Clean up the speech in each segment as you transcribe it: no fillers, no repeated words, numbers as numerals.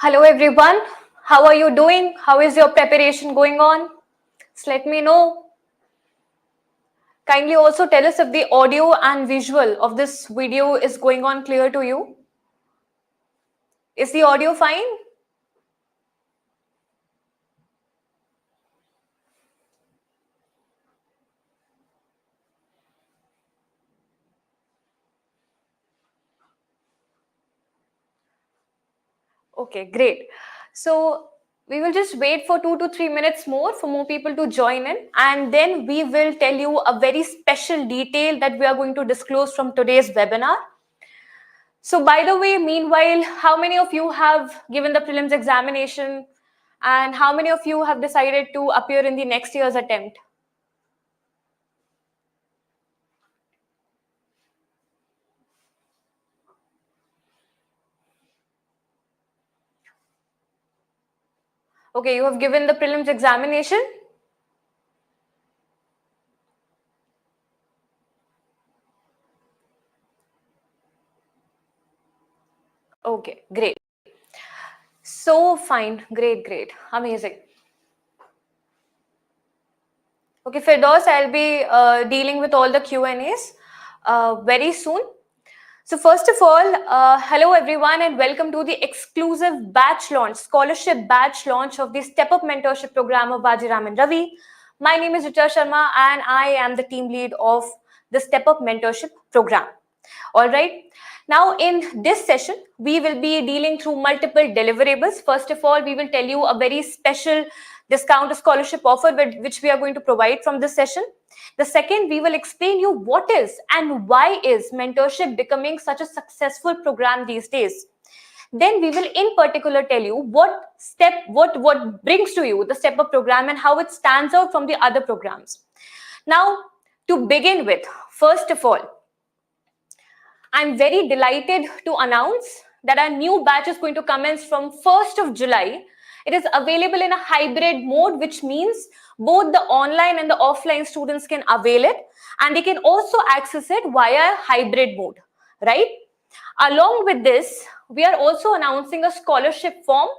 Hello everyone, how are you doing? How is your preparation going on? Just let me know. Kindly also tell us if the audio and visual of this video is going on clear to you. Is the audio fine? Okay, great. So we will just wait for 2 to 3 minutes more for more people to join in, and then we will tell you a very special detail that we are going to disclose from today's webinar. So by the way, meanwhile, how many of you have given the prelims examination and how many of you have decided to appear in the next year's attempt? Okay, you have given the prelims examination. Okay, great. So fine, great, amazing. Okay, Firdaus, I'll be dealing with all the Q&As very soon. So first of all, hello everyone and welcome to the exclusive batch launch, scholarship batch launch of the StepUp Mentorship Program of Vajiram Ravi. My name is Richa Sharma and I am the team lead of the StepUp Mentorship Program. All right. Now, in this session, we will be dealing through multiple deliverables. First of all, we will tell you a very special discount scholarship offer which we are going to provide from this session. The second, we will explain you what is and why is mentorship becoming such a successful program these days. Then we will in particular tell you what brings to you the StepUp program and how it stands out from the other programs. Now, to begin with, first of all, I'm very delighted to announce that our new batch is going to commence from 1st of July. It is available in a hybrid mode, which means both the online and the offline students can avail it, and they can also access it via hybrid mode, right? Along with this, we are also announcing a scholarship form,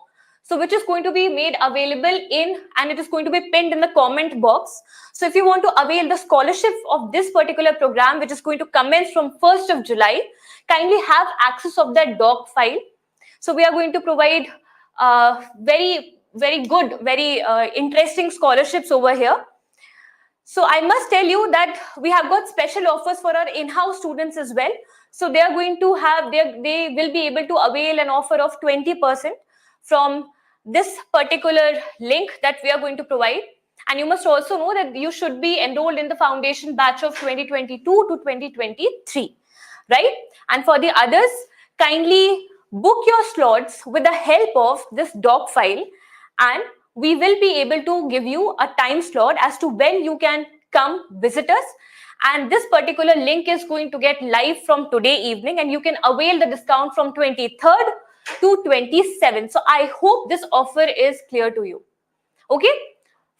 so which is going to be made available and it is going to be pinned in the comment box. So if you want to avail the scholarship of this particular program, which is going to commence from 1st of July, kindly have access of that doc file. So we are going to provide very good, very interesting scholarships over here. So I must tell you that we have got special offers for our in-house students as well. So they are going to have, they will be able to avail an offer of 20% from this particular link that we are going to provide. And you must also know that you should be enrolled in the foundation batch of 2022 to 2023, right? And for the others, kindly book your slots with the help of this doc file, and we will be able to give you a time slot as to when you can come visit us. And this particular link is going to get live from today evening, and you can avail the discount from 23rd to 27th. So I hope this offer is clear to you. Okay,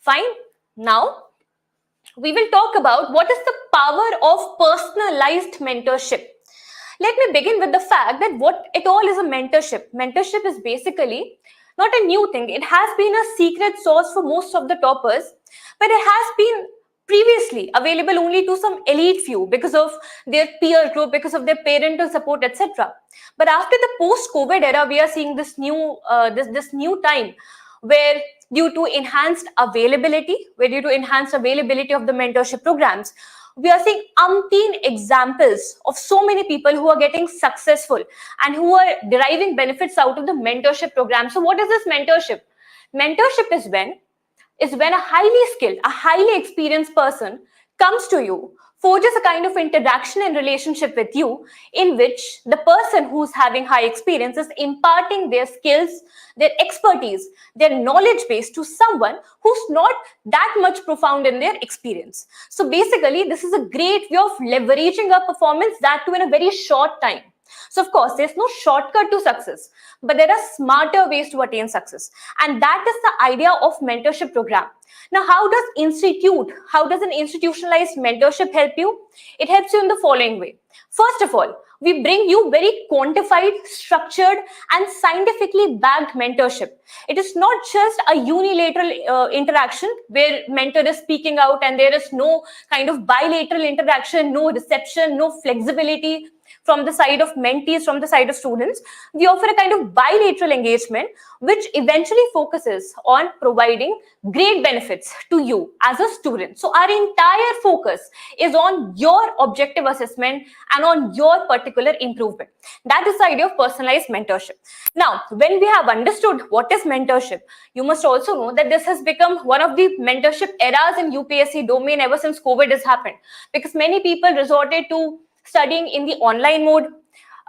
fine. Now, we will talk about what is the power of personalized mentorship. Let me begin with the fact that what it all is a mentorship. Mentorship is basically not a new thing. It has been a secret sauce for most of the toppers, but it has been previously available only to some elite few because of their peer group, because of their parental support, etc. But after the post-COVID era, we are seeing this new time where due to enhanced availability of the mentorship programs, we are seeing umpteen examples of so many people who are getting successful and who are deriving benefits out of the mentorship program. So what is this mentorship? Mentorship is when a highly skilled, a highly experienced person comes to you, forges a kind of interaction and relationship with you, in which the person who's having high experience is imparting their skills, their expertise, their knowledge base to someone who's not that much profound in their experience. So basically, this is a great way of leveraging a performance, that too in a very short time. So of course, there's no shortcut to success, but there are smarter ways to attain success. And that is the idea of mentorship program. Now, how does an institutionalized mentorship help you? It helps you in the following way. First of all, we bring you very quantified, structured, and scientifically backed mentorship. It is not just a unilateral interaction where mentor is speaking out and there is no kind of bilateral interaction, no reception, no flexibility from the side of mentees, from the side of students. We offer a kind of bilateral engagement which eventually focuses on providing great benefits to you as a student. So our entire focus is on your objective assessment and on your particular improvement. That is the idea of personalized mentorship. Now, when we have understood what is mentorship, you must also know that this has become one of the mentorship eras in UPSC domain ever since COVID has happened, because many people resorted to studying in the online mode,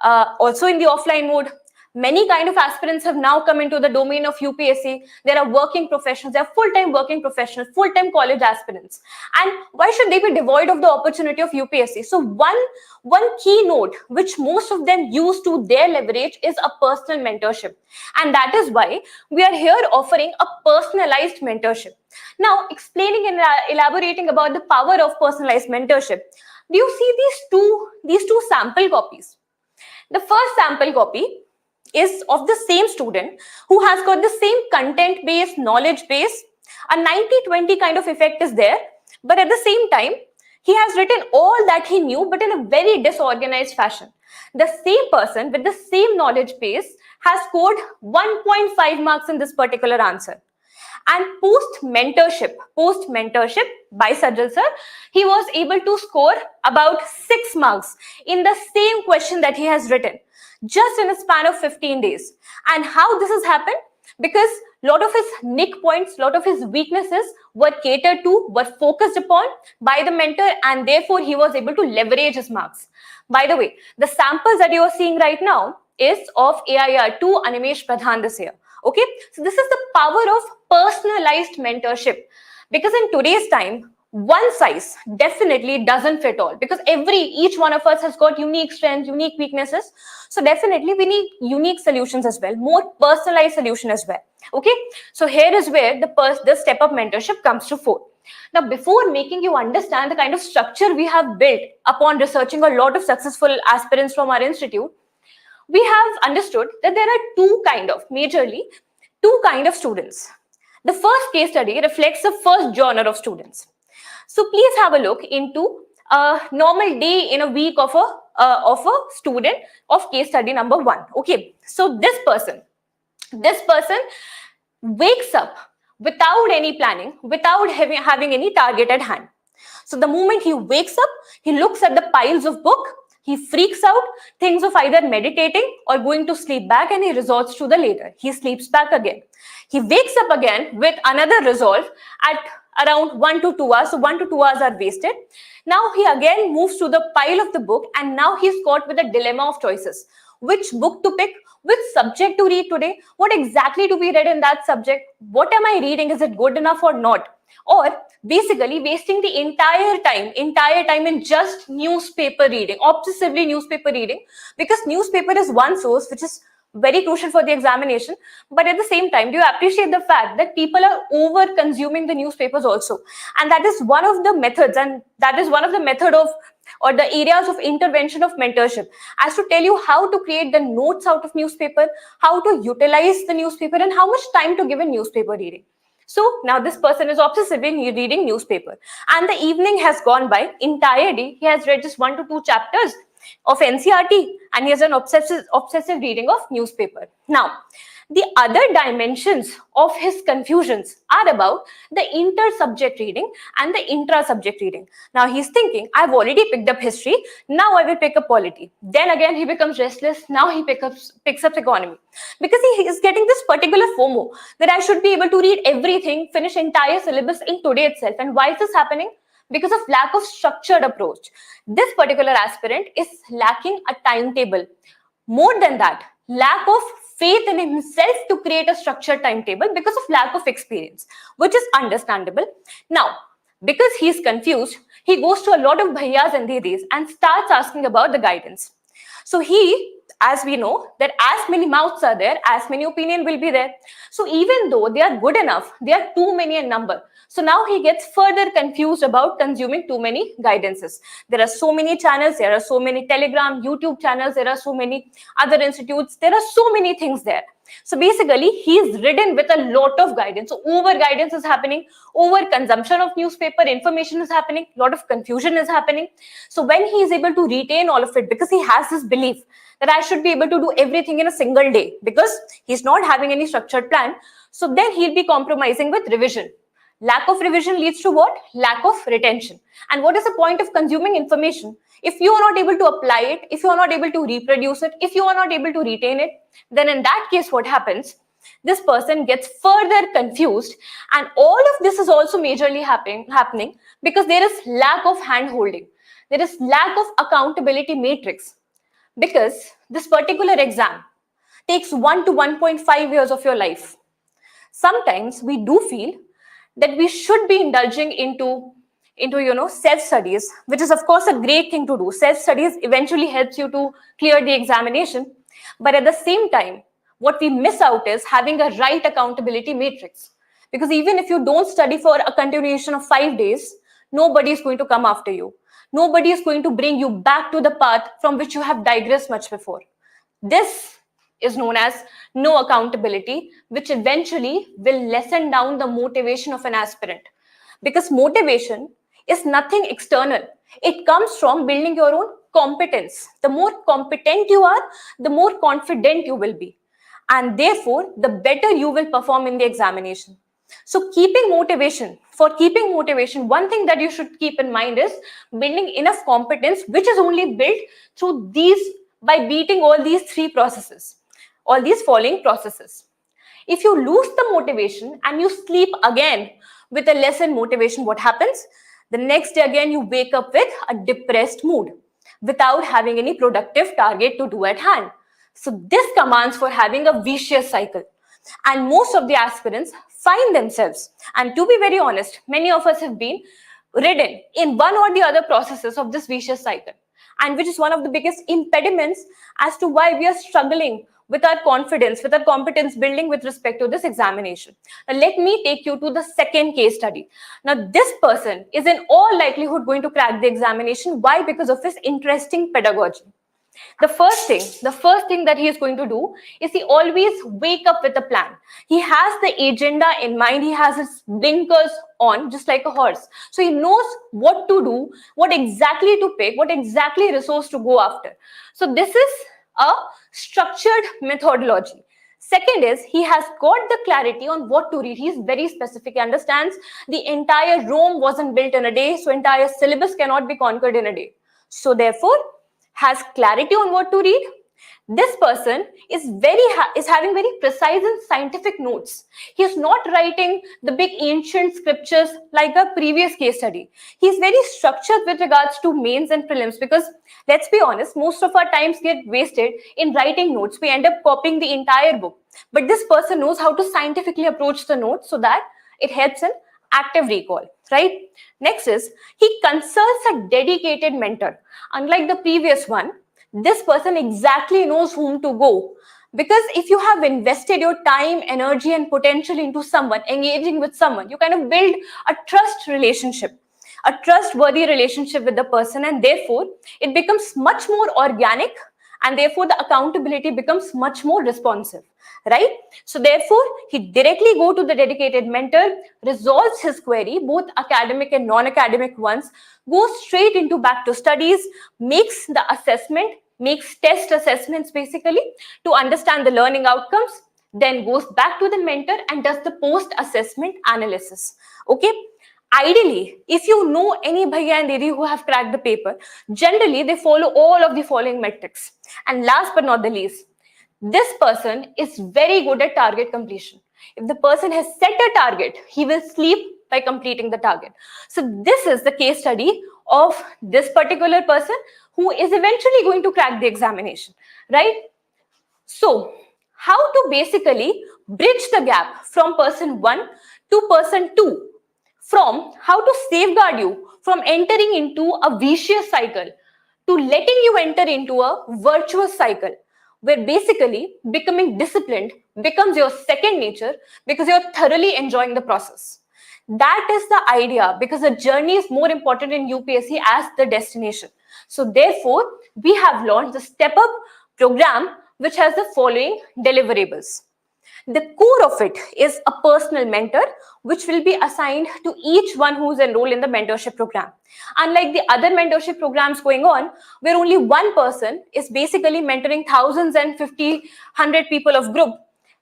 also in the offline mode. Many kind of aspirants have now come into the domain of UPSC. There are working professionals, there are full-time working professionals, full-time college aspirants. And why should they be devoid of the opportunity of UPSC? So one keynote which most of them use to their leverage is a personal mentorship. And that is why we are here offering a personalized mentorship. Now, explaining and elaborating about the power of personalized mentorship, do you see these two sample copies? The first sample copy is of the same student who has got the same content base, knowledge base. A 90-20 kind of effect is there, but at the same time, he has written all that he knew, but in a very disorganized fashion. The same person with the same knowledge base has scored 1.5 marks in this particular answer. And post-mentorship by Sajjal sir, he was able to score about 6 marks in the same question that he has written, just in a span of 15 days. And how this has happened? Because a lot of his nick points, a lot of his weaknesses were catered to, were focused upon by the mentor, and therefore he was able to leverage his marks. By the way, the samples that you are seeing right now is of AIR 2 Animesh Pradhan this year. Okay, so this is the power of personalized mentorship, because in today's time, one size definitely doesn't fit all, because each one of us has got unique strengths, unique weaknesses. So definitely we need unique solutions as well, more personalized solution as well. Okay, so here is where the StepUp mentorship comes to fore. Now, before making you understand the kind of structure we have built upon researching a lot of successful aspirants from our institute, we have understood that there are majorly two kind of students. The first case study reflects the first genre of students. So please have a look into a normal day in a week of a student of case study number 1. Okay, so this person wakes up without any planning, without having any target at hand. So the moment he wakes up, he looks at the piles of book, he freaks out, thinks of either meditating or going to sleep back, and he resorts to the later. He sleeps back again. He wakes up again with another resolve at around 1 to 2 hours. So 1 to 2 hours are wasted. Now he again moves to the pile of the book, and now he's caught with a dilemma of choices. Which book to pick? Which subject to read today? What exactly to be read in that subject? What am I reading? Is it good enough or not? Or basically wasting the entire time in just newspaper reading, obsessively newspaper reading, because newspaper is one source which is very crucial for the examination. But at the same time, do you appreciate the fact that people are over consuming the newspapers also? And that is one of the methods, and that is one of the method of, or the areas of intervention of mentorship, as to tell you how to create the notes out of newspaper, how to utilize the newspaper, and how much time to give in newspaper reading. So now this person is obsessively reading newspaper, and the evening has gone by. Entire day he has read just 1 to 2 chapters of NCERT, and he has an obsessive reading of newspaper. Now, the other dimensions of his confusions are about the inter-subject reading and the intra-subject reading. Now he's thinking, I've already picked up history, now I will pick up polity. Then again he becomes restless, now he picks up economy. Because he is getting this particular FOMO that I should be able to read everything, finish entire syllabus in today itself. And why is this happening? Because of lack of structured approach. This particular aspirant is lacking a timetable. More than that, lack of faith in himself to create a structured timetable because of lack of experience, which is understandable. Now, because he's confused, he goes to a lot of bhaiyas and didis and starts asking about the guidance. So he as we know that as many mouths are there, as many opinion will be there. So even though they are good enough, they are too many in number. So now he gets further confused about consuming too many guidances. There are so many channels, there are so many Telegram, YouTube channels, there are so many other institutes, there are so many things there. So basically, he is ridden with a lot of guidance. So over guidance is happening, over consumption of newspaper information is happening, a lot of confusion is happening. So when he is able to retain all of it, because he has this belief that I should be able to do everything in a single day, because he's not having any structured plan, so then he'll be compromising with revision. Lack of revision leads to what? Lack of retention. And what is the point of consuming information? If you are not able to apply it, if you are not able to reproduce it, if you are not able to retain it, then in that case, what happens? This person gets further confused, and all of this is also majorly happening because there is lack of hand-holding. There is lack of accountability matrix, because this particular exam takes 1 to 1.5 years of your life. Sometimes we do feel that we should be indulging into self-studies, which is of course a great thing to do. Self-studies eventually helps you to clear the examination, but at the same time, what we miss out is having a right accountability matrix. Because even if you don't study for a continuation of 5 days, nobody is going to come after you. Nobody is going to bring you back to the path from which you have digressed much before. This is known as no accountability, which eventually will lessen down the motivation of an aspirant. Because motivation is nothing external. It comes from building your own competence. The more competent you are, the more confident you will be. And therefore, the better you will perform in the examination. So keeping motivation, one thing that you should keep in mind is building enough competence, which is only built through by beating all these three processes, all these following processes. If you lose the motivation and you sleep again with a lessened motivation, what happens? The next day again, you wake up with a depressed mood without having any productive target to do at hand. So this commands for having a vicious cycle. And most of the aspirants find themselves, and to be very honest, many of us have been ridden in one or the other processes of this vicious cycle, and which is one of the biggest impediments as to why we are struggling with our confidence, with our competence building with respect to this examination. Now, let me take you to the second case study. Now, this person is in all likelihood going to crack the examination. Why? Because of his interesting pedagogy. The first thing that he is going to do is he always wake up with a plan. He has the agenda in mind. He has his blinkers on, just like a horse. So he knows what to do, what exactly to pick, what exactly resource to go after. So this is a structured methodology. Second is he has got the clarity on what to read. He is very specific. He understands the entire Rome wasn't built in a day, so entire syllabus cannot be conquered in a day. So therefore, has clarity on what to read. This person is having very precise and scientific notes. He is not writing the big ancient scriptures like the previous case study. He is very structured with regards to mains and prelims, because let's be honest, most of our times get wasted in writing notes. We end up copying the entire book. But this person knows how to scientifically approach the notes so that it helps in active recall, right? Next is he consults a dedicated mentor. Unlike the previous one, this person exactly knows whom to go. Because if you have invested your time, energy, and potential into someone, engaging with someone, you kind of build a trust relationship, a trustworthy relationship with the person, and therefore it becomes much more organic, and therefore the accountability becomes much more responsive, right? So therefore, he directly go to the dedicated mentor, resolves his query, both academic and non-academic ones, goes straight into back to studies, makes the assessment, makes test assessments basically to understand the learning outcomes, then goes back to the mentor and does the post-assessment analysis, okay? Ideally, if you know any bhaiya and didi who have cracked the paper, generally they follow all of the following metrics. And last but not the least, this person is very good at target completion. If the person has set a target, he will sleep by completing the target. So this is the case study of this particular person who is eventually going to crack the examination, right? So how to basically bridge the gap from person 1 to person 2, from how to safeguard you from entering into a vicious cycle to letting you enter into a virtuous cycle. where basically becoming disciplined becomes your second nature because you're thoroughly enjoying the process. That is the idea, because the journey is more important in UPSC as the destination. So therefore, we have launched the StepUp program, which has the following deliverables. The core of it is a personal mentor, which will be assigned to each one who is enrolled in the mentorship program. Unlike the other mentorship programs going on, where only one person is basically mentoring thousands and 100 people of group,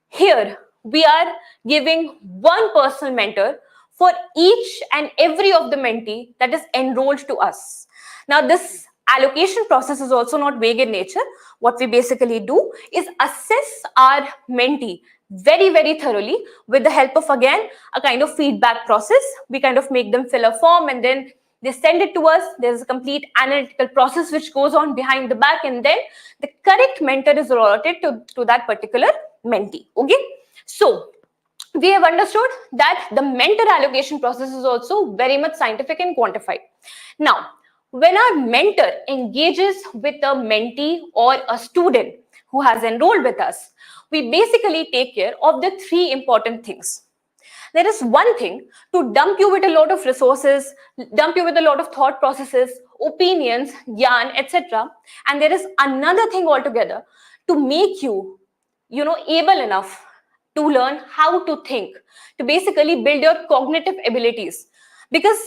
here we are giving one personal mentor for each and every of the mentee that is enrolled to us. Now, this allocation process is also not vague in nature. What we basically do is assess our mentee very, very thoroughly with the help of, again, a kind of feedback process. We kind of make them fill a form and then they send it to us. There's a complete analytical process which goes on behind the back, and then the correct mentor is allotted to that particular mentee. Okay, so we have understood that the mentor allocation process is also very much scientific and quantified. Now, when our mentor engages with a mentee or a student who has enrolled with us, we basically take care of the three important things. There is one thing to dump you with a lot of resources, dump you with a lot of thought processes, opinions, yarn, etc. And there is another thing altogether to make you, able enough to learn how to think, to basically build your cognitive abilities. Because,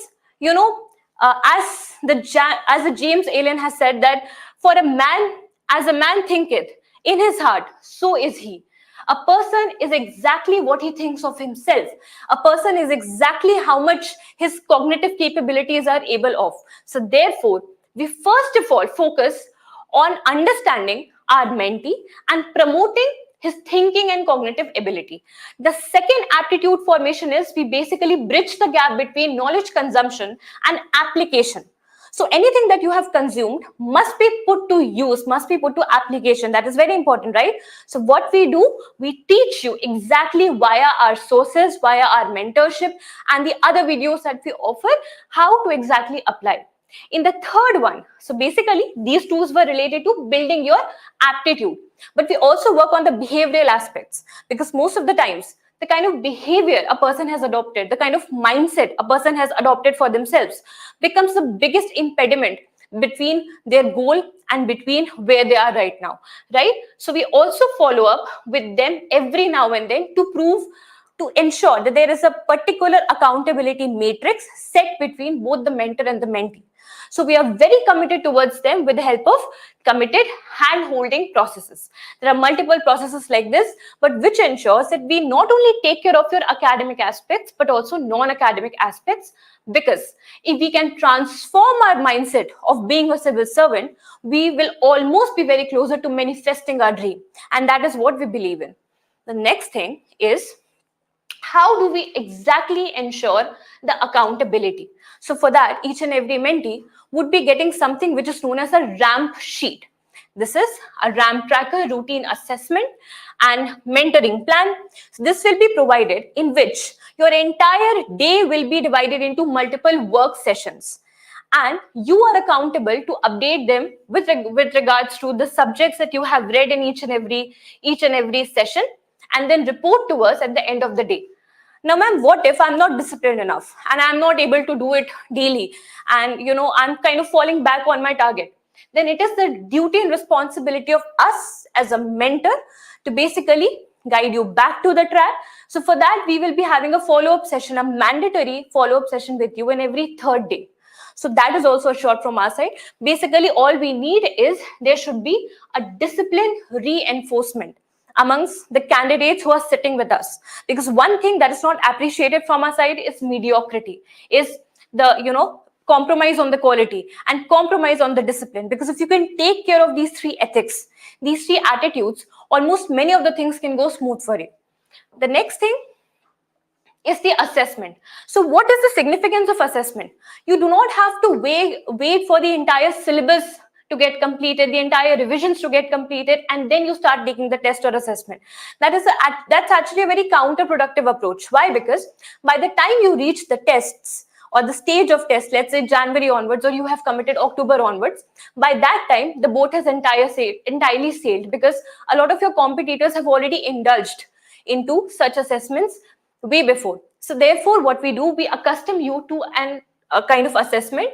as the James Allen has said that for a man, as a man thinketh in his heart, so is he. A person is exactly what he thinks of himself. A person is exactly how much his cognitive capabilities are able of. So therefore, we first of all focus on understanding our mentee and promoting his thinking and cognitive ability. The second aptitude formation is we basically bridge the gap between knowledge consumption and application. So anything that you have consumed must be put to use, must be put to application. That is very important, right? So what we do, we teach you exactly via our sources, via our mentorship and the other videos that we offer, how to exactly apply. In the third one, so basically these tools were related to building your aptitude, but we also work on the behavioral aspects, because most of the times the kind of behavior a person has adopted, the kind of mindset a person has adopted for themselves becomes the biggest impediment between their goal and between where they are right now, right? So we also follow up with them every now and then to ensure that there is a particular accountability matrix set between both the mentor and the mentee. So we are very committed towards them with the help of committed hand-holding processes. There are multiple processes like this, but which ensures that we not only take care of your academic aspects, but also non-academic aspects, because if we can transform our mindset of being a civil servant, we will almost be very closer to manifesting our dream. And that is what we believe in. The next thing is, how do we exactly ensure the accountability? So for that, each and every mentee would be getting something which is known as a RAMP sheet. This is a RAMP tracker, routine assessment and mentoring plan. So this will be provided, in which your entire day will be divided into multiple work sessions. And you are accountable to update them with regards to the subjects that you have read in each and every session, and then report to us at the end of the day. Now, ma'am, what if I'm not disciplined enough and I'm not able to do it daily, and I'm kind of falling back on my target? Then it is the duty and responsibility of us as a mentor to basically guide you back to the track. So for that, we will be having a follow-up session, a mandatory follow-up session with you in every third day. So that is also a short from our side. Basically, all we need is there should be a discipline reinforcement amongst the candidates who are sitting with us. Because one thing that is not appreciated from our side is mediocrity, is the, compromise on the quality and compromise on the discipline. Because if you can take care of these three ethics, these three attitudes, almost many of the things can go smooth for you. The next thing is the assessment. So what is the significance of assessment? You do not have to wait for the entire syllabus to get completed, the entire revisions to get completed, and then you start taking the test or assessment. That's actually a very counterproductive approach. Why? Because by the time you reach the tests or the stage of test, let's say January onwards, or you have committed October onwards, by that time the boat has entirely sailed, because a lot of your competitors have already indulged into such assessments way before. So therefore, what we do, we accustom you to a kind of assessment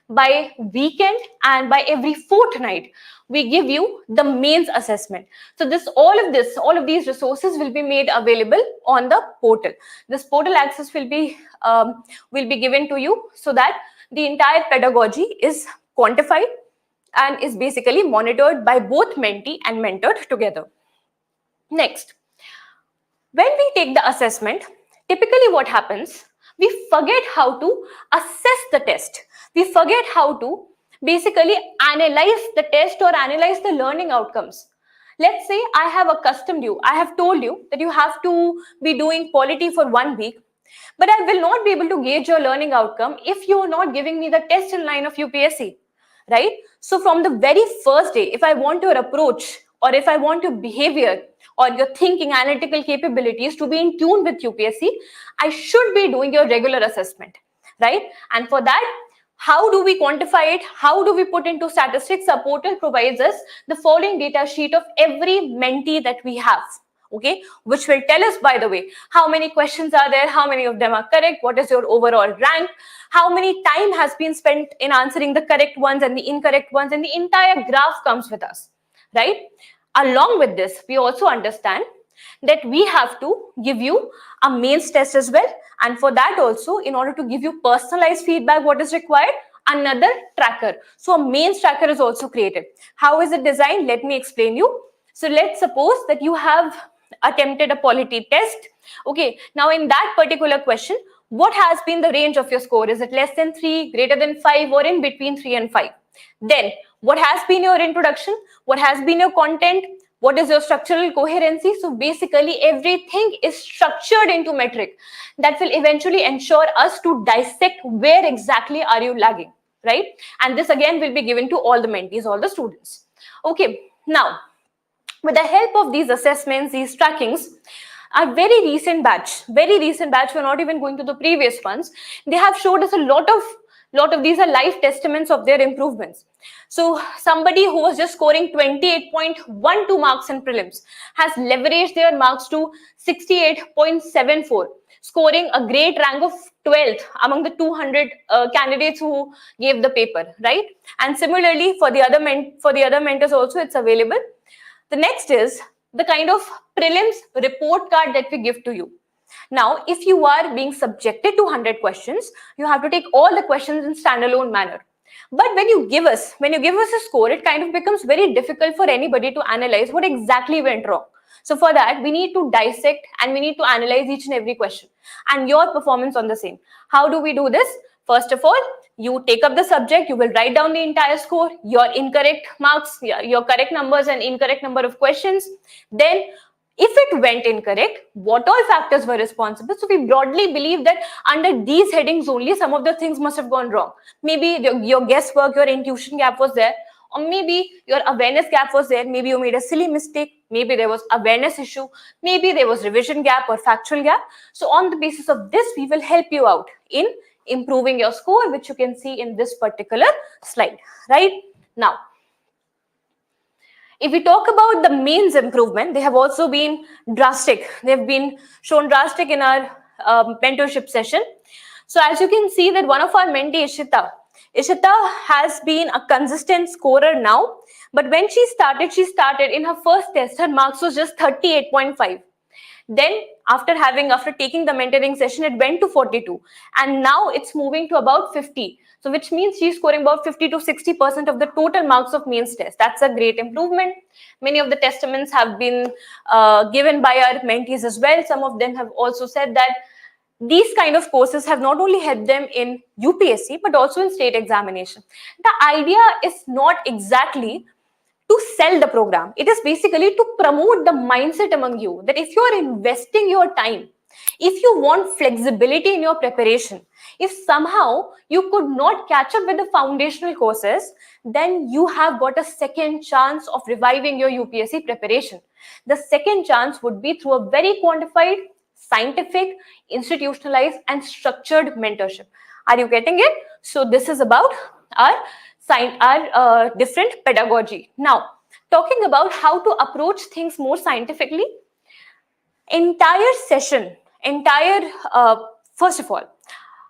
by weekend, and by every fortnight we give you the mains assessment. So all of these resources will be made available on the portal. This portal access will be given to you, so that the entire pedagogy is quantified and is basically monitored by both mentee and mentored together. Next, when we take the assessment, typically what happens, we forget how to assess the test. We forget how to basically analyze the test or analyze the learning outcomes. Let's say I have accustomed you, I have told you that you have to be doing polity for 1 week, but I will not be able to gauge your learning outcome if you are not giving me the test in line of UPSC, right? So from the very first day, if I want your approach, or if I want your behavior or your thinking analytical capabilities to be in tune with UPSC, I should be doing your regular assessment, right? And for that, how do we quantify it? How do we put into statistics? Our portal provides us the following data sheet of every mentee that we have, okay, which will tell us, by the way, how many questions are there, how many of them are correct, what is your overall rank, how many time has been spent in answering the correct ones and the incorrect ones, and the entire graph comes with us, right? Along with this, we also understand that we have to give you a mains test as well, and for that also, in order to give you personalized feedback, what is required? Another tracker. So a mains tracker is also created. How is it designed? Let me explain you. So let's suppose that you have attempted a polity test. Okay, now in that particular question, what has been the range of your score? Is it less than 3, greater than 5, or in between 3 and 5? Then what has been your introduction? What has been your content? What is your structural coherency? So basically everything is structured into metric that will eventually ensure us to dissect where exactly are you lagging, right? And this again will be given to all the mentees, all the students. Okay, now with the help of these assessments, these trackings, a very recent batch, we're not even going to the previous ones, they have showed us a lot of these are live testaments of their improvements. So somebody who was just scoring 28.12 marks in prelims has leveraged their marks to 68.74, scoring a great rank of 12th among the 200 candidates who gave the paper, right? And similarly for the other mentors also, it's available. The next is the kind of prelims report card that we give to you. Now, if you are being subjected to 100 questions, you have to take all the questions in standalone manner. But when you give us a score, it kind of becomes very difficult for anybody to analyze what exactly went wrong. So for that, we need to dissect and we need to analyze each and every question and your performance on the same. How do we do this? First of all, you take up the subject, you will write down the entire score, your incorrect marks, your correct numbers and incorrect number of questions. Then if it went incorrect, what all factors were responsible? So we broadly believe that under these headings only, some of the things must have gone wrong. Maybe your guesswork, your intuition gap was there, or maybe your awareness gap was there. Maybe you made a silly mistake. Maybe there was awareness issue. Maybe there was revision gap or factual gap. So on the basis of this, we will help you out in improving your score, which you can see in this particular slide, right? Now, if we talk about the mains improvement, they have also been drastic. They've been shown drastic in our mentorship session. So as you can see that one of our mentee, Ishita has been a consistent scorer now. But when she started in her first test, her marks was just 38.5. Then after taking the mentoring session, it went to 42. And now it's moving to about 50. So which means she's scoring about 50 to 60% of the total marks of mains test. That's a great improvement. Many of the testaments have been given by our mentees as well. Some of them have also said that these kind of courses have not only helped them in UPSC, but also in state examination. The idea is not exactly to sell the program. It is basically to promote the mindset among you that if you are investing your time, if you want flexibility in your preparation, if somehow you could not catch up with the foundational courses, then you have got a second chance of reviving your UPSC preparation. The second chance would be through a very quantified, scientific, institutionalized, and structured mentorship. Are you getting it? So this is about our different pedagogy. Now, talking about how to approach things more scientifically, entire session, first of all,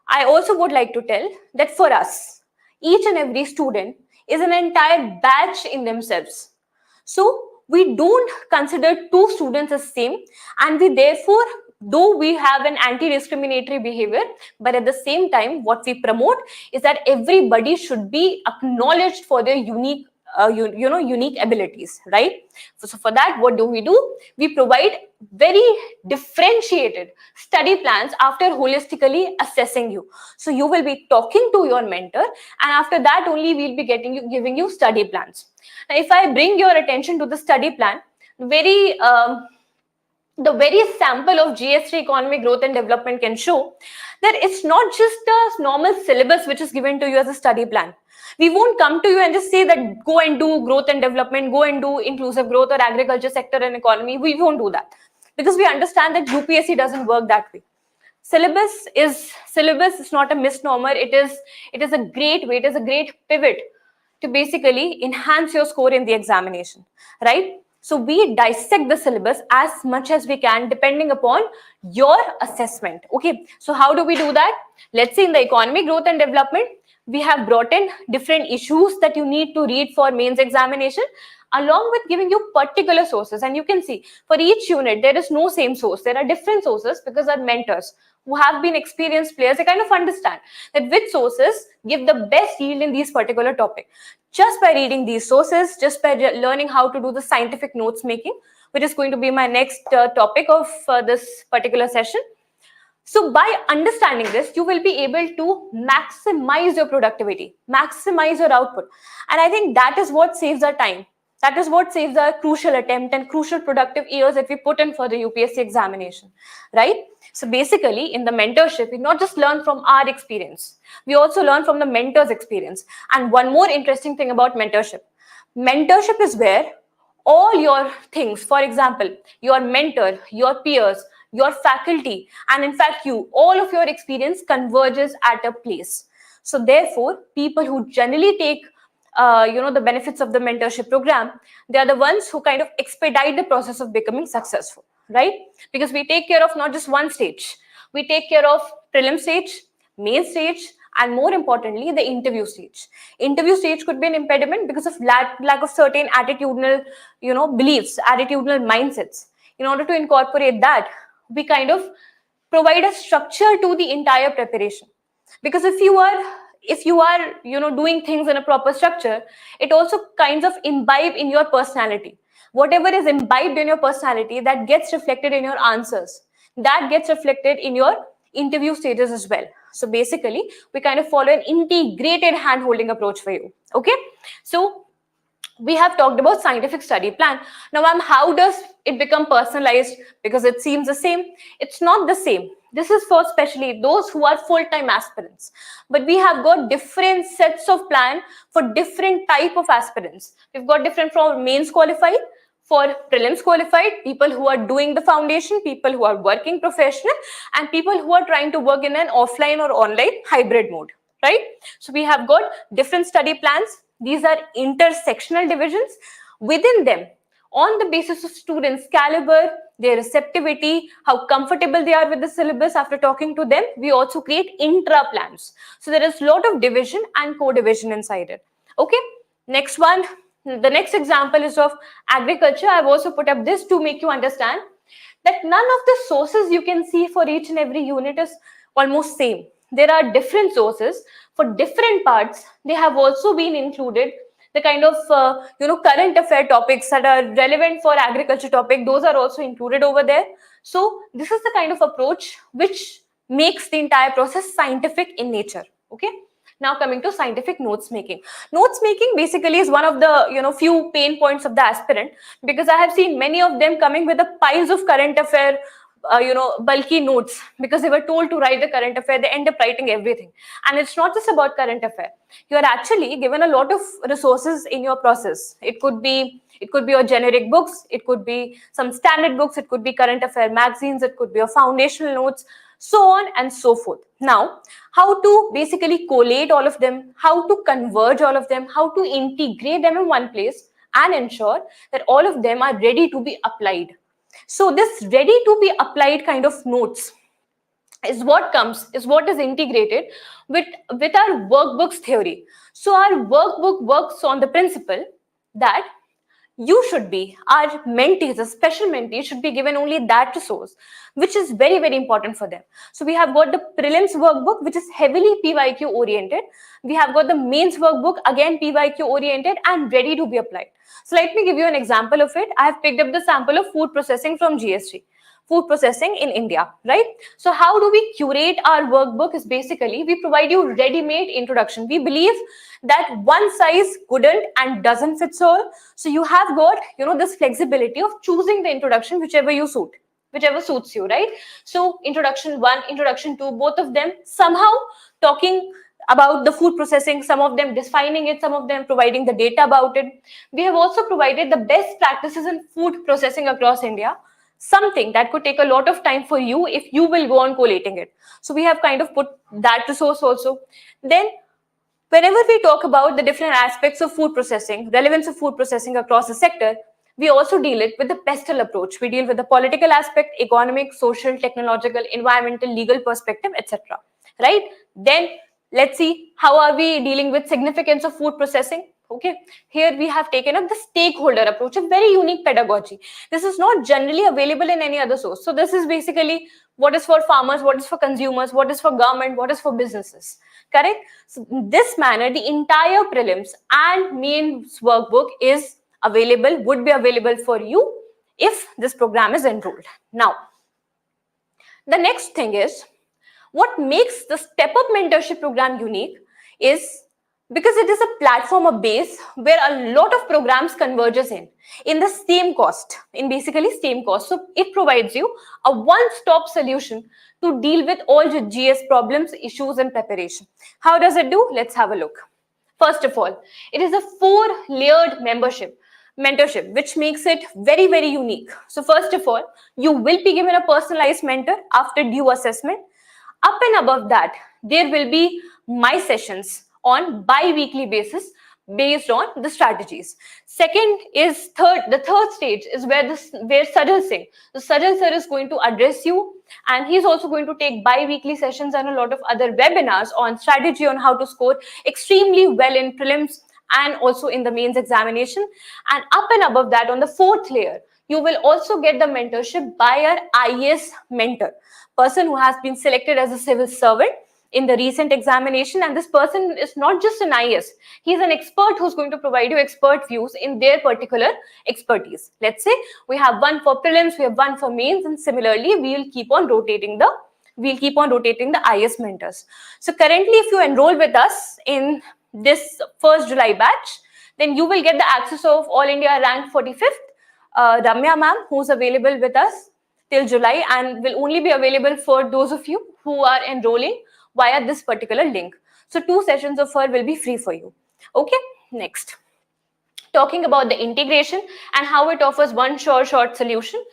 I also would like to tell that for us, each and every student is an entire batch in themselves. So we don't consider two students as same, and we therefore, though we have an anti-discriminatory behavior, but at the same time, what we promote is that everybody should be acknowledged for their unique unique abilities, right? So for that, what do? We provide very differentiated study plans after holistically assessing you. So you will be talking to your mentor, and after that only we'll be giving you study plans. Now, if I bring your attention to the study plan, the very sample of GS3 economic growth and development can show that it's not just a normal syllabus which is given to you as a study plan. We won't come to you and just say that go and do growth and development, go and do inclusive growth or agriculture sector and economy. We won't do that because we understand that UPSC doesn't work that way. Syllabus is not a misnomer. It is a great way, it is a great pivot to basically enhance your score in the examination, right? So we dissect the syllabus as much as we can depending upon your assessment. Okay, so how do we do that? Let's say in the economic growth and development, we have brought in different issues that you need to read for mains examination, along with giving you particular sources. And you can see for each unit, there is no same source. There are different sources because our mentors who have been experienced players, they kind of understand that which sources give the best yield in these particular topic. Just by reading these sources, just by learning how to do the scientific notes making, which is going to be my next topic of this particular session. So by understanding this, you will be able to maximize your productivity, maximize your output. And I think that is what saves our time. That is what saves our crucial attempt and crucial productive years that we put in for the UPSC examination, right? So basically, in the mentorship, we not just learn from our experience, we also learn from the mentor's experience. And one more interesting thing about mentorship. Mentorship is where all your things, for example, your mentor, your peers, your faculty, and in fact you, all of your experience converges at a place. So therefore, people who generally take the benefits of the mentorship program, they are the ones who kind of expedite the process of becoming successful, right? Because we take care of not just one stage, we take care of prelim stage, main stage, and more importantly, the interview stage. Interview stage could be an impediment because of lack of certain attitudinal, beliefs, attitudinal mindsets. In order to incorporate that, we kind of provide a structure to the entire preparation. Because if you are doing things in a proper structure, it also kinds of imbibe in your personality. Whatever is imbibed in your personality, that gets reflected in your answers, that gets reflected in your interview stages as well. So basically, we kind of follow an integrated hand-holding approach for you. Okay, so we have talked about scientific study plan. Now, ma'am, how does it become personalized? Because it seems the same. It's not the same. This is for especially those who are full-time aspirants. But we have got different sets of plan for different type of aspirants. We've got different from mains qualified, for prelims qualified, people who are doing the foundation, people who are working professional, and people who are trying to work in an offline or online hybrid mode, right? So we have got different study plans. These are intersectional divisions. Within them, on the basis of students' caliber, their receptivity, how comfortable they are with the syllabus after talking to them, we also create intra plans. So there is a lot of division and co-division inside it. Okay, next one. The next example is of agriculture. I've also put up this to make you understand that none of the sources you can see for each and every unit is almost same. There are different sources for different parts. They have also been included. The kind of current affair topics that are relevant for agriculture topic, those are also included over there. So this is the kind of approach which makes the entire process scientific in nature. Okay. Now coming to scientific notes making. Notes making basically is one of the few pain points of the aspirant, because I have seen many of them coming with the piles of current affair bulky notes, because they were told to write the current affair. They end up writing everything, and it's not just about current affair. You are actually given a lot of resources in your process. It could be your generic books, it could be some standard books, it could be current affair magazines, it could be your foundational notes. so on and so forth. Now, how to basically collate all of them, how to converge all of them, how to integrate them in one place and ensure that all of them are ready to be applied. So this ready to be applied kind of notes is what is integrated with our workbooks theory. So our workbook works on the principle that you should be, our mentees, a special mentee should be given only that resource, which is very, very important for them. So we have got the prelims workbook, which is heavily PYQ oriented. We have got the mains workbook, again PYQ oriented and ready to be applied. So let me give you an example of it. I have picked up the sample of food processing from GST. Food processing in India, right? So how do we curate our workbook is basically we provide you ready-made introduction. We believe that one size couldn't and doesn't fit all. So you have got, this flexibility of choosing the introduction whichever suits you, right? So introduction 1, introduction 2, both of them somehow talking about the food processing, some of them defining it, some of them providing the data about it. We have also provided the best practices in food processing across India, something that could take a lot of time for you if you will go on collating it. So we have kind of put that resource also. Then whenever we talk about the different aspects of food processing, relevance of food processing across the sector, we also deal it with the pestle approach. We deal with the political aspect, economic, social, technological, environmental, legal perspective, etc. Right? Then let's see how are we dealing with significance of food processing. Okay, here we have taken up the stakeholder approach, a very unique pedagogy. This is not generally available in any other source. So this is basically what is for farmers, what is for consumers, what is for government, what is for businesses. Correct? So in this manner, the entire prelims and mains workbook is available, would be available for you if this program is enrolled. Now, the next thing is, what makes the StepUp mentorship program unique is because it is a platform, a base where a lot of programs converges in the same cost, in basically same cost. So it provides you a one-stop solution to deal with all your GS problems, issues, and preparation. How does it do? Let's have a look. First of all, it is a 4-layered mentorship, which makes it very, very unique. So first of all, you will be given a personalized mentor after due assessment. Up and above that, there will be my sessions on bi-weekly basis based on the strategies. Second is the third stage is where Sajal Singh, the Sajal sir is going to address you, and he's also going to take bi-weekly sessions and a lot of other webinars on strategy on how to score extremely well in prelims and also in the mains examination. And up and above that, on the 4th layer, you will also get the mentorship by our IAS mentor, person who has been selected as a civil servant in the recent examination. And this person is not just an IAS, he's an expert who's going to provide you expert views in their particular expertise. Let's say we have one for prelims, we have one for mains, and similarly we'll keep on rotating the IAS mentors. So currently, if you enroll with us in this 1st July batch, then you will get the access of All India rank 45th, Ramya ma'am, who's available with us till July and will only be available for those of you who are enrolling via this particular link. So 2 sessions of her will be free for you. Okay, next. Talking about the integration and how it offers one short solution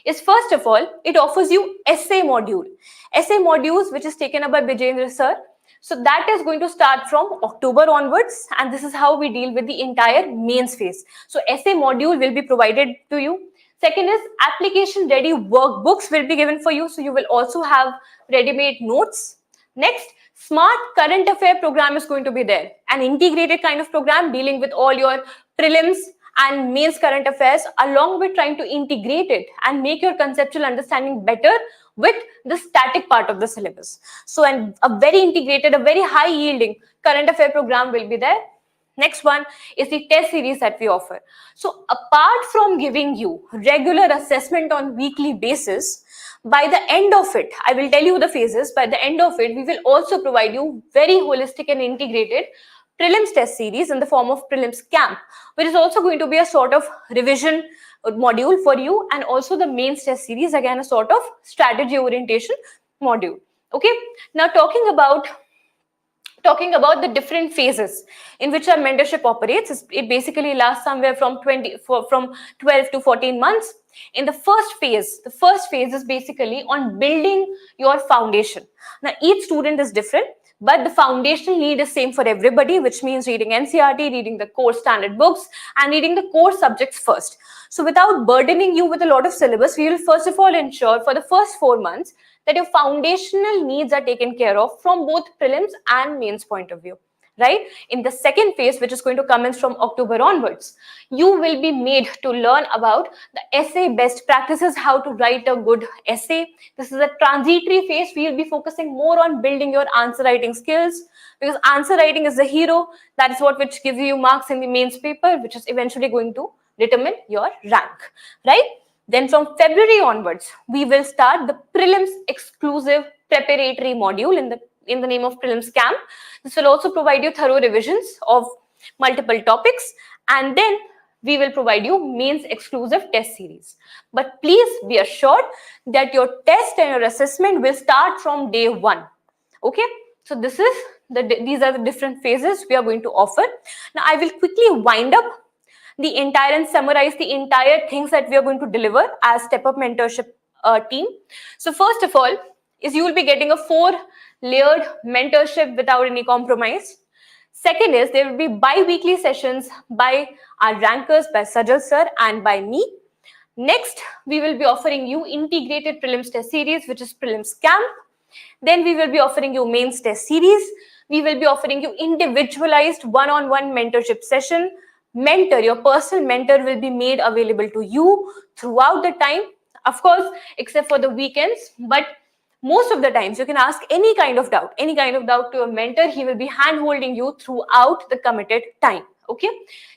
is, first of all, it offers you essay modules, which is taken up by Bijendra sir. So that is going to start from October onwards, and this is how we deal with the entire mains phase. So essay module will be provided to you. Second is application ready workbooks will be given for you. So you will also have ready-made notes. Next, smart current affair program is going to be there, an integrated kind of program dealing with all your prelims and mains current affairs, along with trying to integrate it and make your conceptual understanding better with the static part of the syllabus. So a very integrated, a very high yielding current affair program will be there. Next one is the test series that we offer. So apart from giving you regular assessment on weekly basis, by the end of it, I will tell you the phases. By the end of it, we will also provide you very holistic and integrated prelims test series in the form of prelims camp, which is also going to be a sort of revision module for you, and also the mains test series, again a sort of strategy orientation module. Okay, now talking about talking about the different phases in which our mentorship operates. It basically lasts somewhere from 12 to 14 months. In the first phase is basically on building your foundation. Now, each student is different, but the foundational need is same for everybody, which means reading NCERT, reading the core standard books, and reading the core subjects first. So without burdening you with a lot of syllabus, we will first of all ensure for the first 4 months that your foundational needs are taken care of from both prelims and mains point of view. Right? In the second phase, which is going to commence from October onwards, you will be made to learn about the essay best practices, how to write a good essay. This is a transitory phase. We will be focusing more on building your answer writing skills, because answer writing is the hero. That is what which gives you marks in the mains paper, which is eventually going to determine your rank, right? Then from February onwards, we will start the prelims exclusive preparatory module in the name of Prelims Camp. This will also provide you thorough revisions of multiple topics, and then we will provide you mains exclusive test series. But please be assured that your test and your assessment will start from day one. Okay, so these are the different phases we are going to offer. Now I will quickly wind up the entire and summarize the entire things that we are going to deliver as StepUp Mentorship team. So first of all, is you will be getting a 4-layered mentorship without any compromise. Second is there will be bi-weekly sessions by our rankers, by Sajal sir and by me. Next, we will be offering you integrated prelims test series, which is Prelims Camp. Then we will be offering you mains test series. We will be offering you individualized one-on-one mentorship session. Mentor, your personal mentor will be made available to you throughout the time, of course, except for the weekends. But most of the times you can ask any kind of doubt to your mentor. He will be hand-holding you throughout the committed time. Okay.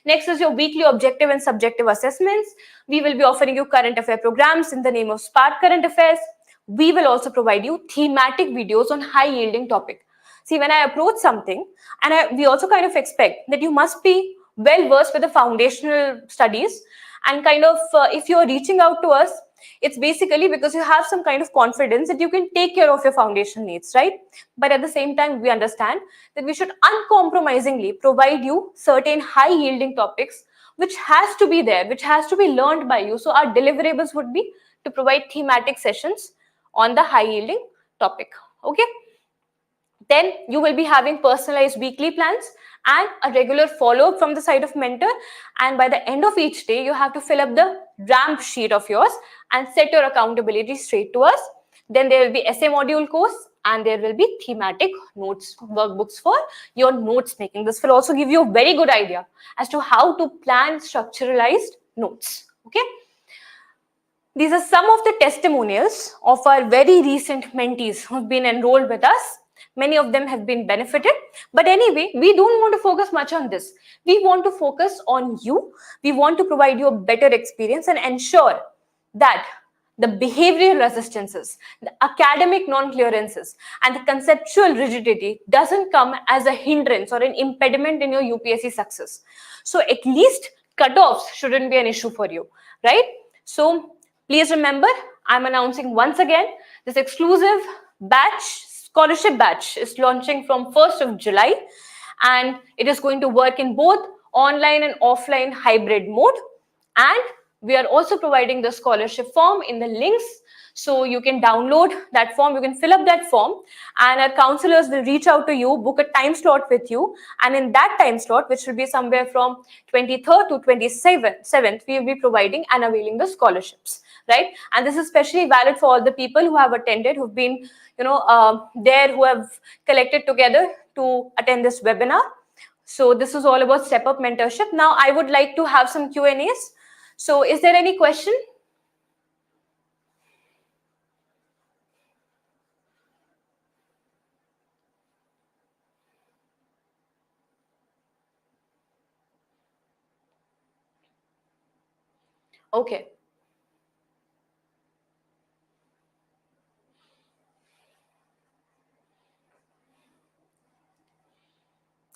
Next is your weekly objective and subjective assessments. We will be offering you current affair programs in the name of Spark Current Affairs. We will also provide you thematic videos on high-yielding topic. See, when I approach something, and we also kind of expect that you must be well-versed with the foundational studies, and kind of if you're reaching out to us, it's basically because you have some kind of confidence that you can take care of your foundation needs, right? But at the same time, we understand that we should uncompromisingly provide you certain high-yielding topics which has to be there, which has to be learned by you. So our deliverables would be to provide thematic sessions on the high-yielding topic. Okay. Then you will be having personalized weekly plans and a regular follow-up from the side of mentor. And by the end of each day, you have to fill up the ramp sheet of yours and set your accountability straight to us. Then there will be essay module course, and there will be thematic notes workbooks for your notes making. This will also give you a very good idea as to how to plan structuralized notes. Okay. These are some of the testimonials of our very recent mentees who have been enrolled with us. Many of them have been benefited. But anyway, we don't want to focus much on this. We want to focus on you. We want to provide you a better experience and ensure that the behavioral resistances, the academic non-clearances, and the conceptual rigidity doesn't come as a hindrance or an impediment in your UPSC success. So at least cutoffs shouldn't be an issue for you, right? So please remember, I'm announcing once again, this exclusive batch, scholarship batch, is launching from 1st of July, and it is going to work in both online and offline hybrid mode. And we are also providing the scholarship form in the links, so you can download that form, you can fill up that form, and our counselors will reach out to you, book a time slot with you, and in that time slot, which will be somewhere from 23rd to 27th, we will be providing and availing the scholarships, right? And this is especially valid for all the people who have attended, who've been, there, who have collected together to attend this webinar. So this is all about StepUp Mentorship. Now I would like to have some Q&As. So is there any question? Okay.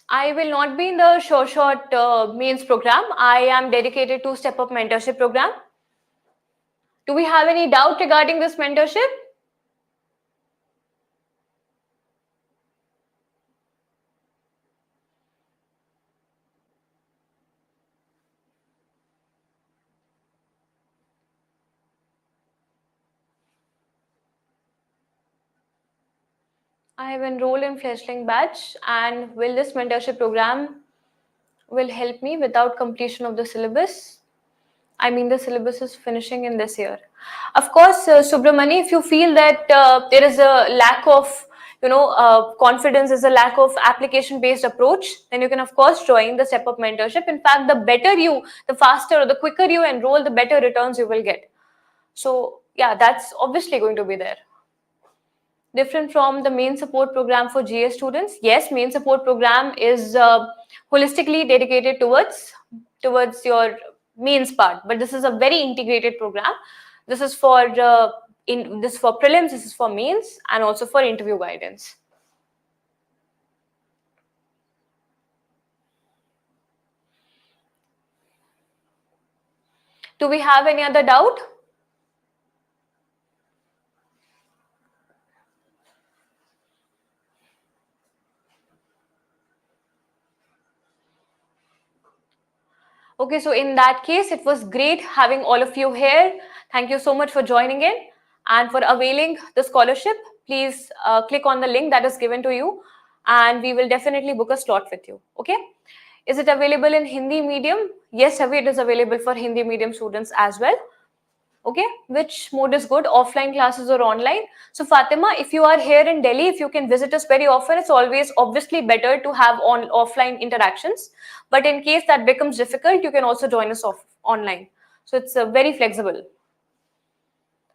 I will not be in the short mains program. I am dedicated to StepUp Mentorship program. Do we have any doubt regarding this mentorship? I have enrolled in Fledgling batch, and will this mentorship program will help me without completion of the syllabus? I mean, the syllabus is finishing in this year. Of course, Subramani, if you feel that there is a lack of, confidence, is a lack of application-based approach, then you can of course join the StepUp mentorship. In fact, the faster or the quicker you enroll, the better returns you will get. So yeah, that's obviously going to be there. Different from the main support program for GA students. Yes, main support program is holistically dedicated towards your mains part, but this is a very integrated program. This is for prelims, this is for mains, and also for interview guidance. Do we have any other doubt? Okay, so in that case, it was great having all of you here. Thank you so much for joining in and for availing the scholarship. Please click on the link that is given to you, and we will definitely book a slot with you. Okay. Is it available in Hindi medium? Yes, Ravi, it is available for Hindi medium students as well. Okay, which mode is good, offline classes or online? So Fatima, if you are here in Delhi, if you can visit us very often, it's always obviously better to have offline interactions. But in case that becomes difficult, you can also join us online. So it's very flexible.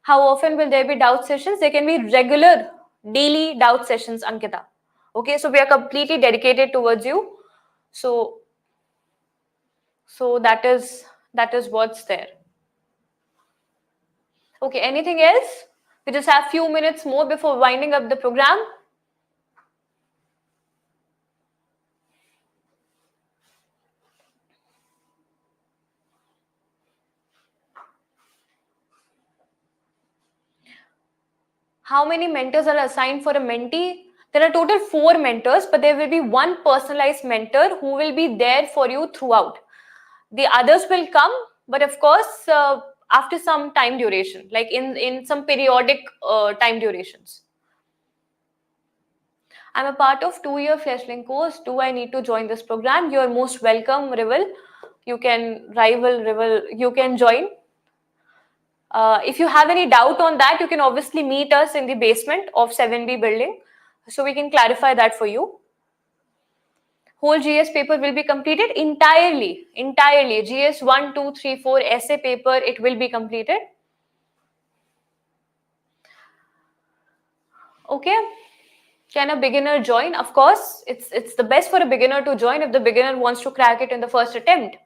How often will there be doubt sessions? There can be regular daily doubt sessions, Ankita. Okay, so we are completely dedicated towards you. So that is what's there. Okay, anything else? We just have few minutes more before winding up the program. How many mentors are assigned for a mentee? There are total 4 mentors, but there will be one personalized mentor who will be there for you throughout. The others will come, but of course, after some time duration, like in some periodic time durations. I'm a part of 2-year Fledgling course. Do I need to join this program? You're most welcome, Rival. You can you can join. If you have any doubt on that, you can obviously meet us in the basement of 7B building, so we can clarify that for you. Whole GS paper will be completed entirely. GS 1, 2, 3, 4 essay paper, it will be completed. Okay. Can a beginner join? Of course, it's the best for a beginner to join if the beginner wants to crack it in the first attempt.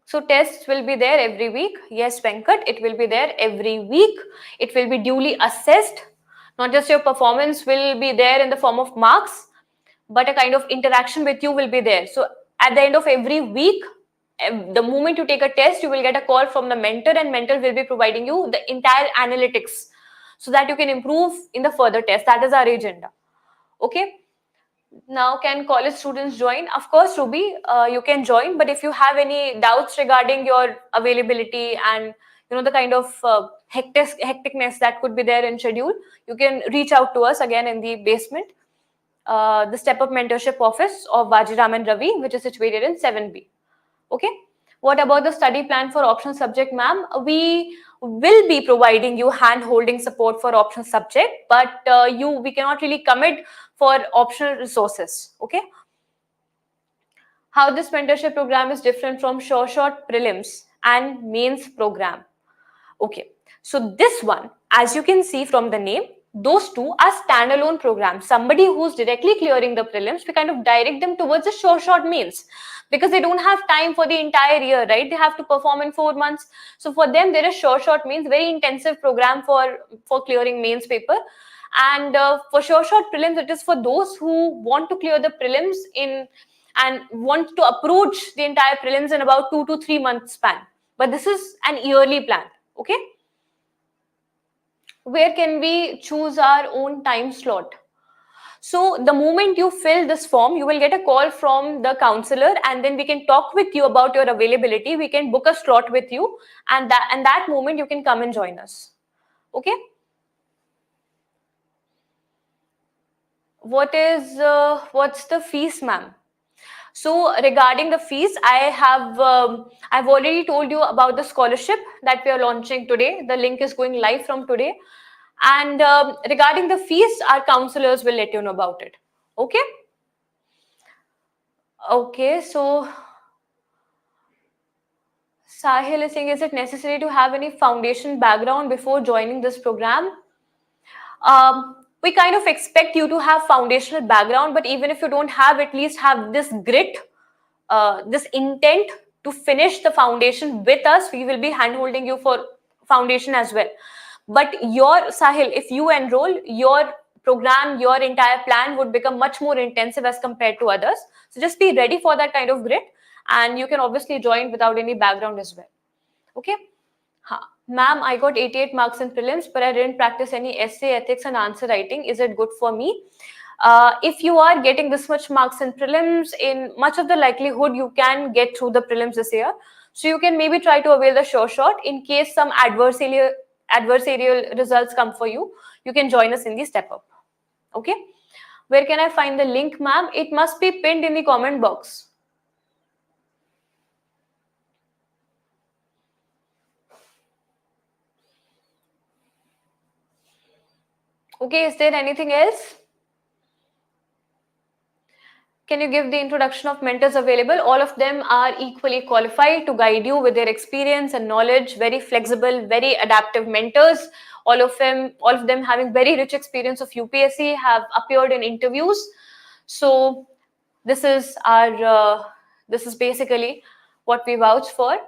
So tests will be there every week. Yes, Venkat, it will be there every week. It will be duly assessed. Not just your performance will be there in the form of marks, but a kind of interaction with you will be there. So at the end of every week, the moment you take a test, you will get a call from the mentor, and mentor will be providing you the entire analytics so that you can improve in the further test. That is our agenda. Okay. Now, can college students join? Of course, Ruby, you can join. But if you have any doubts regarding your availability and the kind of hecticness that could be there in schedule, you can reach out to us again in the basement, the StepUp Mentorship Office of Vajiram Ravi, which is situated in 7B. Okay. What about the study plan for optional subject, ma'am? We will be providing you hand-holding support for optional subject, but we cannot really commit for optional resources. Okay. How this mentorship program is different from short prelims and mains program. Okay. So this one, as you can see from the name, those two are standalone programs. Somebody who's directly clearing the prelims, we kind of direct them towards the short mains, because they don't have time for the entire year, right? They have to perform in 4 months. So for them, there is short means very intensive program for clearing mains paper. And for short prelims, it is for those who want to clear the prelims and want to approach the entire prelims in about 2 to 3 months span. But this is an yearly plan. Okay. Where can we choose our own time slot? So the moment you fill this form, you will get a call from the counselor, and then we can talk with you about your availability. We can book a slot with you, and that moment you can come and join us. Okay. What's the fees, ma'am? So regarding the fees, I've already told you about the scholarship that we are launching today. The link is going live from today. And regarding the fees, our counselors will let you know about it. Okay? Okay, so Sahil is saying, is it necessary to have any foundation background before joining this program? We kind of expect you to have foundational background, but even if you don't have, at least have this grit, this intent to finish the foundation with us. We will be hand-holding you for foundation as well. But your Sahil, if you enroll, your program, your entire plan would become much more intensive as compared to others. So just be ready for that kind of grit, and you can obviously join without any background as well. Okay. Ma'am, I got 88 marks in prelims, but I didn't practice any essay, ethics, and answer writing. Is it good for me? If you are getting this much marks in prelims, in much of the likelihood you can get through the prelims this year. So you can maybe try to avail the sure shot in case some adversarial results come for you. You can join us in the step up. Okay. Where can I find the link, ma'am? It must be pinned in the comment box. Okay, is there anything else? Can you give the introduction of mentors available? All of them are equally qualified to guide you with their experience and knowledge, very flexible, very adaptive mentors. All of them having very rich experience of UPSC, have appeared in interviews. So this is basically what we vouch for.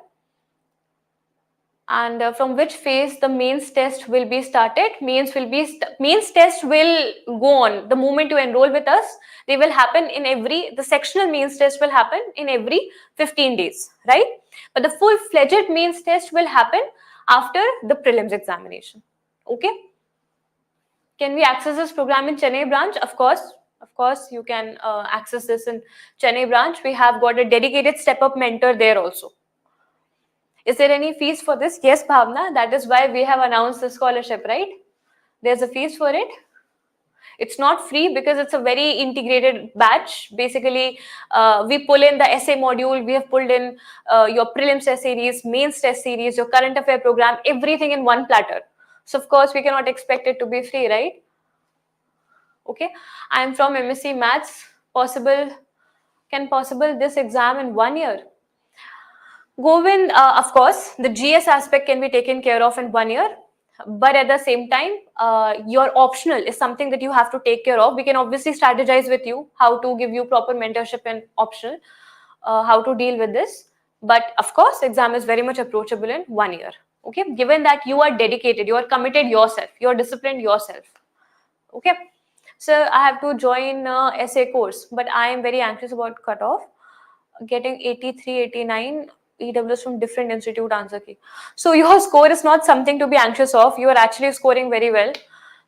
And from which phase the mains test will be started? Mains test will go on the moment you enroll with us. They will happen the sectional mains test will happen in every 15 days, right? But the full-fledged mains test will happen after the prelims examination. Okay. Can we access this program in Chennai branch? Of course, you can access this in Chennai branch. We have got a dedicated step-up mentor there also. Is there any fees for this? Yes, Bhavna. That is why we have announced the scholarship, right? There's a fees for it. It's not free because it's a very integrated batch. Basically, we pull in the essay module. We have pulled in your prelims test series, mains test series, your current affair program, everything in one platter. So, of course, we cannot expect it to be free, right? Okay. I'm from MSc Maths. Can possible this exam in 1 year? Govind, of course, the GS aspect can be taken care of in 1 year, but at the same time, your optional is something that you have to take care of. We can obviously strategize with you how to give you proper mentorship and optional, how to deal with this. But of course, exam is very much approachable in 1 year. Okay, given that you are dedicated, you are committed yourself, you are disciplined yourself. Okay, so I have to join essay course, but I am very anxious about cutoff. Getting 83, 89 EWs from different institute answer key. So your score is not something to be anxious of. You are actually scoring very well.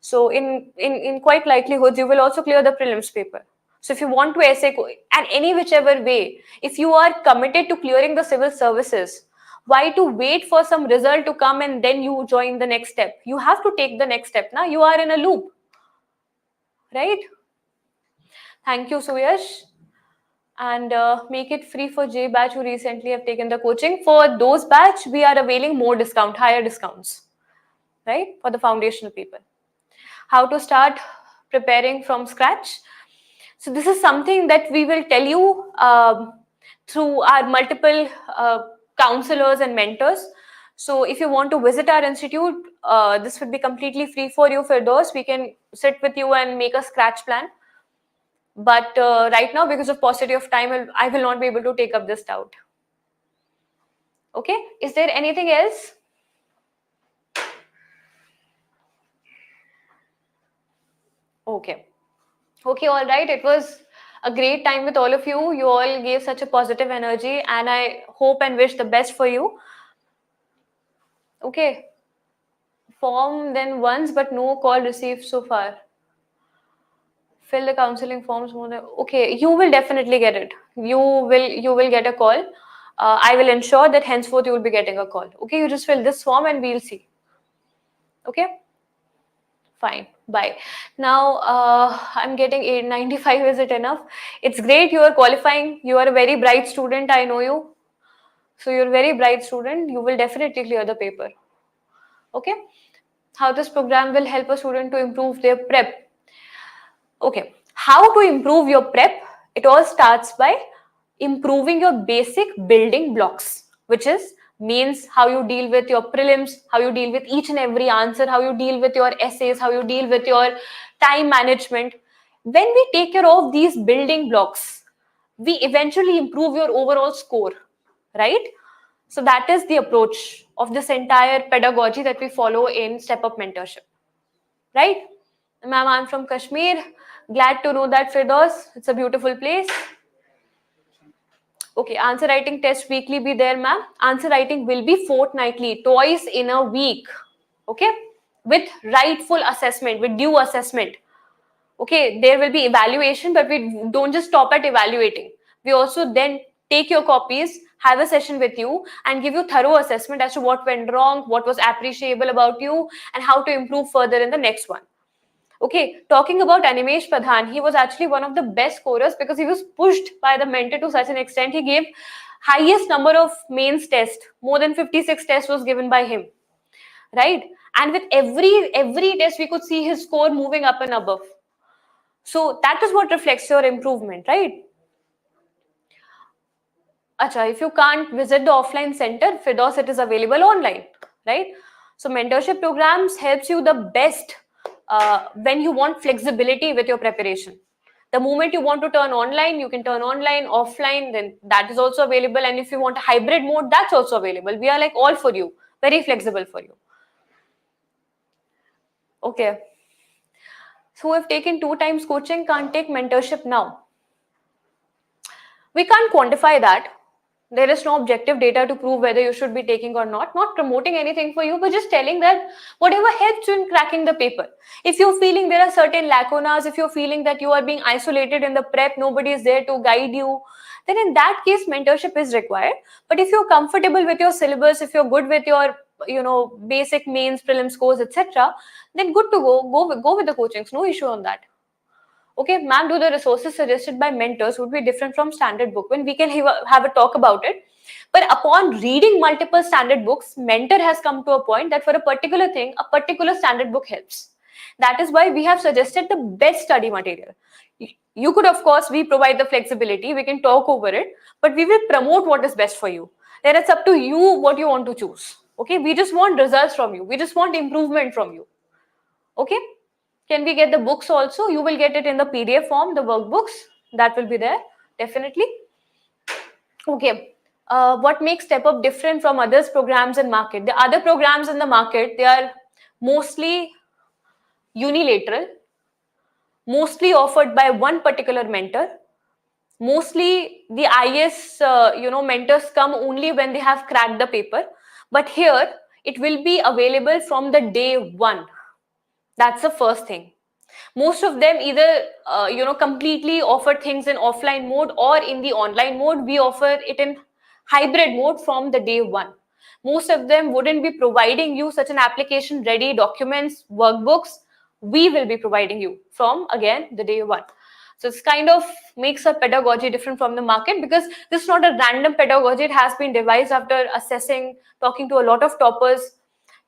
So in quite likelihoods, you will also clear the prelims paper. So if you want to essay and any whichever way, if you are committed to clearing the civil services, why to wait for some result to come and then you join the next step? You have to take the next step. Now you are in a loop, right? Thank you, Suyash. And make it free for J batch who recently have taken the coaching. For those batch, we are availing more discount, higher discounts, right? For the foundational people. How to start preparing from scratch. So this is something that we will tell you through our multiple counselors and mentors. So if you want to visit our institute, this would be completely free for you. For those, we can sit with you and make a scratch plan. But right now, because of paucity of time, I will not be able to take up this doubt. Okay, is there anything else? Okay, all right. It was a great time with all of you. You all gave such a positive energy, and I hope and wish the best for you. Okay, form then once, but no call received so far. Fill the counseling forms more than okay. You will definitely get it. You will get a call. I will ensure that henceforth you will be getting a call. Okay, you just fill this form and we'll see. Okay. Fine. Bye. Now, I'm getting 895. Is it enough? It's great. You are qualifying. You are a very bright student. I know you. So you're a very bright student. You will definitely clear the paper. Okay. How this program will help a student to improve their prep. Okay. How to improve your prep? It all starts by improving your basic building blocks, which is means how you deal with your prelims, how you deal with each and every answer, how you deal with your essays, how you deal with your time management. When we take care of these building blocks, we eventually improve your overall score, right? So that is the approach of this entire pedagogy that we follow in StepUp Mentorship, right? Ma'am, I'm from Kashmir. Glad to know that, Firdaus. It's a beautiful place. Okay, answer writing test weekly be there, ma'am. Answer writing will be fortnightly, twice in a week. Okay, with rightful assessment, with due assessment. Okay, there will be evaluation, but we don't just stop at evaluating. We also then take your copies, have a session with you, and give you thorough assessment as to what went wrong, what was appreciable about you, and how to improve further in the next one. Okay, talking about Animesh Pradhan, he was actually one of the best scorers because he was pushed by the mentor to such an extent. He gave highest number of mains test. More than 56 tests was given by him, right? And with every test, we could see his score moving up and above. So that is what reflects your improvement, right? Acha, if you can't visit the offline center, Firdaus, it is available online, right? So mentorship programs helps you the best when you want flexibility with your preparation. The moment you want to turn online, you can turn online, offline, then that is also available. And if you want a hybrid mode, that's also available. We are like all for you, very flexible for you. Okay. So if taken 2 times coaching, can't take mentorship now. We can't quantify that. There is no objective data to prove whether you should be taking or not promoting anything for you, but just telling that whatever helps you in cracking the paper. If you're feeling there are certain lacunas, if you're feeling that you are being isolated in the prep, nobody is there to guide you, then in that case, mentorship is required. But if you're comfortable with your syllabus, if you're good with your basic mains, prelim scores, etc., then good to go with the coachings. No issue on that. Okay, ma'am, do the resources suggested by mentors would be different from standard book? When we can have a talk about it. But upon reading multiple standard books, mentor has come to a point that for a particular thing, a particular standard book helps. That is why we have suggested the best study material. You could, of course, we provide the flexibility, we can talk over it, but we will promote what is best for you. Then it's up to you what you want to choose. Okay, we just want results from you. We just want improvement from you. Okay. Can we get the books also? You will get it in the PDF form, the workbooks. That will be there, definitely. Okay. What makes StepUp different from others programs in market? The other programs in the market, they are mostly unilateral, mostly offered by one particular mentor. Mostly the IAS, mentors come only when they have cracked the paper. But here, it will be available from the day one. That's the first thing. Most of them either completely offer things in offline mode or in the online mode. We offer it in hybrid mode from the day one. Most of them wouldn't be providing you such an application ready documents, workbooks. We will be providing you from, again, the day one. So it's kind of makes a pedagogy different from the market because this is not a random pedagogy. It has been devised after assessing, talking to a lot of toppers,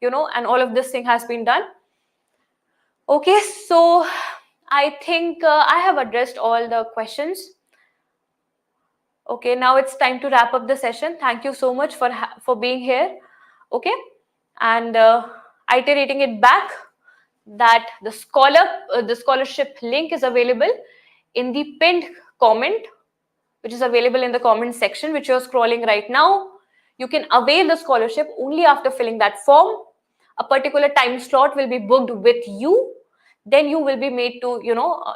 and all of this thing has been done. Okay, so I think I have addressed all the questions. Okay, now it's time to wrap up the session. Thank you so much for being here. Okay, and iterating it back that the scholarship link is available in the pinned comment, which is available in the comment section, which you're scrolling right now. You can avail the scholarship only after filling that form. A particular time slot will be booked with you. Then you will be made to,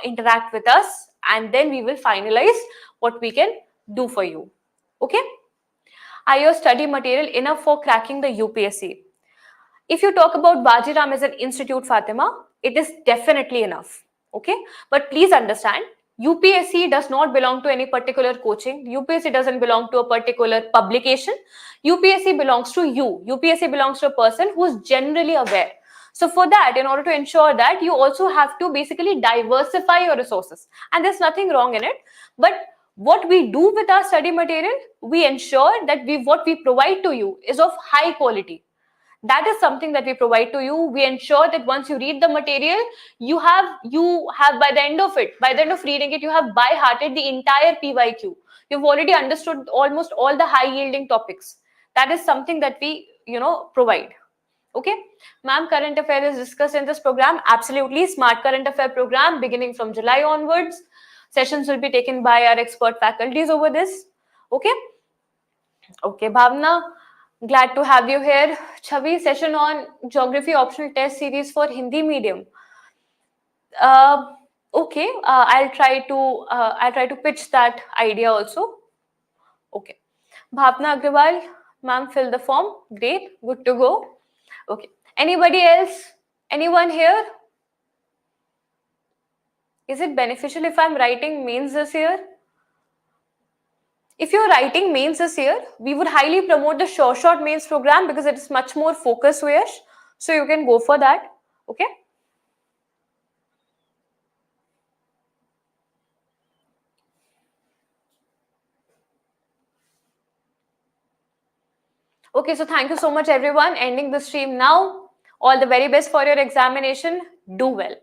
interact with us, and then we will finalize what we can do for you. Okay? Are your study material enough for cracking the UPSC? If you talk about Vajiram as an institute, Fatima, it is definitely enough. Okay? But please understand, UPSC does not belong to any particular coaching. UPSC doesn't belong to a particular publication. UPSC belongs to you. UPSC belongs to a person who is generally aware. So for that, in order to ensure that, you also have to basically diversify your resources. And there's nothing wrong in it. But what we do with our study material, we ensure that what we provide to you is of high quality. That is something that we provide to you. We ensure that once you read the material, you have by the end of it, by the end of reading it, you have by hearted the entire PYQ. You've already understood almost all the high yielding topics. That is something that we provide. Okay, ma'am, current affair is discussed in this program. Absolutely, smart current affair program beginning from July onwards. Sessions will be taken by our expert faculties over this. Okay. Okay, Bhavna, glad to have you here. Chavi, session on geography optional test series for Hindi medium. Uh, okay, I'll try to pitch that idea also. Okay, Bhavna Agrawal, ma'am, fill the form. Great, good to go. Okay, anybody else? Anyone here? Is it beneficial if I'm writing mains this year? If you're writing mains this year, we would highly promote the short mains program because it is much more focused, Suyash. So you can go for that. Okay. Okay, so thank you so much, everyone. Ending the stream now. All the very best for your examination. Do well.